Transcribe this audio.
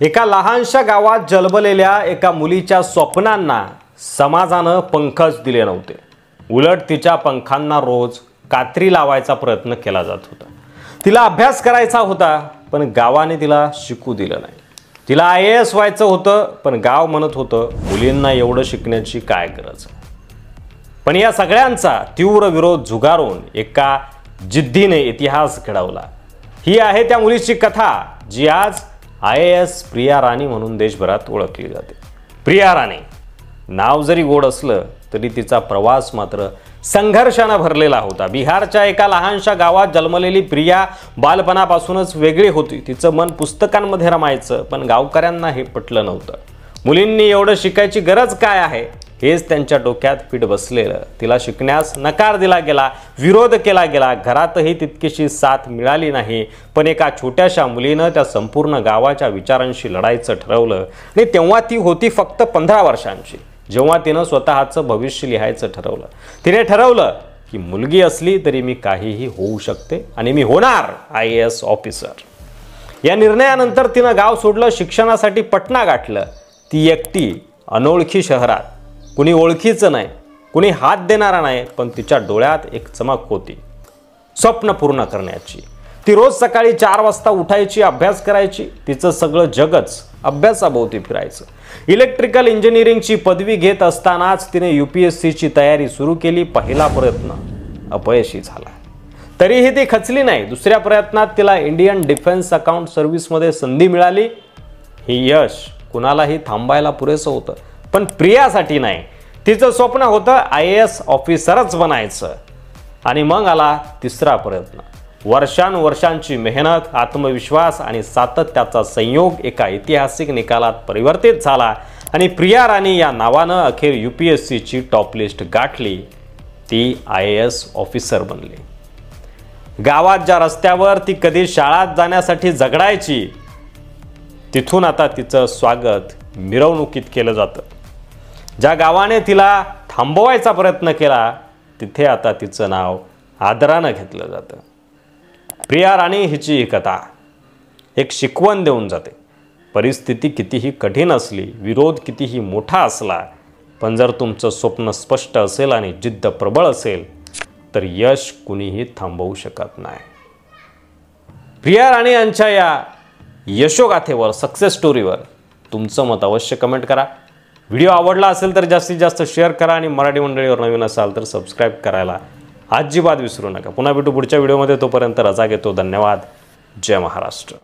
एका लहानशा गावात जन्मलेल्या एका मुलीच्या स्वप्नांना समाजानं पंखच दिले नव्हते। उलट तिच्या पंखांना रोज कात्री लावायचा प्रयत्न केला जात होता। तिला अभ्यास करायचा होता, पण गावाने तिला शिकू दिलं नाही। तिला IAS व्हायचं होतं, पण गाव म्हणत होतं मुलींना एवढं शिकण्याची काय गरज। पण या सगळ्यांचा तीव्र विरोध झुगारून एका जिद्दीने इतिहास घडवला। ही आहे त्या मुलीची कथा, जी आज IAS प्रिया राणी म्हणून देशभरात ओळखली जाते। प्रिया राणी नाव जरी गोड असलं तरी तिचा प्रवास मात्र संघर्षाने भरलेला होता। बिहारच्या एका लहानशा गावात जन्मलेली प्रिया बालपणापासूनच वेगळी होती। तिचं मन पुस्तकांमध्ये रमायचं, पण गावकऱ्यांना हे पटलं नव्हतं। मुलींनी एवढं शिकायची गरज काय आहे हेच त्यांच्या डोक्यात पीठ बसलेलं। तिला शिकण्यास नकार दिला गेला, विरोध केला गेला, घरातही तितकीशी साथ मिळाली नाही। पण एका छोट्याशा मुलीनं त्या संपूर्ण गावाच्या विचारांशी लढायचं ठरवलं। आणि तेव्हा ती होती फक्त 15 वर्षांची, जेव्हा तिनं स्वतःचं भविष्य लिहायचं ठरवलं। तिने ठरवलं की मुलगी असली तरी मी काहीही होऊ शकते आणि मी होणार IAS ऑफिसर। या निर्णयानंतर तिनं गाव सोडलं, शिक्षणासाठी पटना गाठलं। ती एकटी अनोळखी शहरात, कुणी ओळखीचं नाही, कुणी हात देणारा नाही, पण तिच्या डोळ्यात एक चमक होती, स्वप्न पूर्ण करण्याची। ती रोज सकाळी 4 वाजता उठायची, अभ्यास करायची। तिचं सगळं जगच अभ्यासाभोवती फिरायचं। इलेक्ट्रिकल इंजिनिअरिंगची पदवी घेत असतानाच तिने UPSCची तयारी सुरू केली। पहिला प्रयत्न अपयशी झाला, तरीही ती खचली नाही। दुसऱ्या प्रयत्नात तिला इंडियन डिफेन्स अकाउंट सर्व्हिसमध्ये संधी मिळाली। हे यश कुणालाही थांबायला पुरेसं होतं, पण प्रियासाठी नाही। तिचं स्वप्न होतं IAS ऑफिसरच बनायचं। आणि मग आला तिसरा प्रयत्न। वर्षांची मेहनत, आत्मविश्वास आणि सातत्याचा संयोग एका ऐतिहासिक निकालात परिवर्तित झाला आणि प्रिया राणी या नावानं अखेर UPSCची टॉप लिस्ट गाठली। ती IAS ऑफिसर बनली। गावात ज्या रस्त्यावर ती कधी शाळेत जाण्यासाठी झगडायची, तिथून आता तिचं स्वागत मिरवणुकीत केलं जातं। ज्या गावाने तिला थांबवायचा प्रयत्न केला, तिथे आता तिचं नाव आदरानं घेतलं जातं। प्रिया राणी हिची ही कथा एक शिकवण देऊन जाते। परिस्थिती कितीही कठीण असली, विरोध कितीही मोठा असला, पण जर तुमचं स्वप्न स्पष्ट असेल आणि जिद्द प्रबळ असेल तर यश कुणीही थांबवू शकत नाही। प्रिया राणी यांच्या या यशोगाथेवर, सक्सेस स्टोरीवर तुमचं मत अवश्य कमेंट करा। व्हिडिओ आवडला असेल तर जास्तीत जास्त शेअर करा आणि मराठी मंडळीवर नवीन असाल तर सबस्क्राईब करायला अजिबात विसरू नका। पुन्हा भेटू पुढच्या व्हिडिओमध्ये, तोपर्यंत रजा घेतो। धन्यवाद। जय महाराष्ट्र।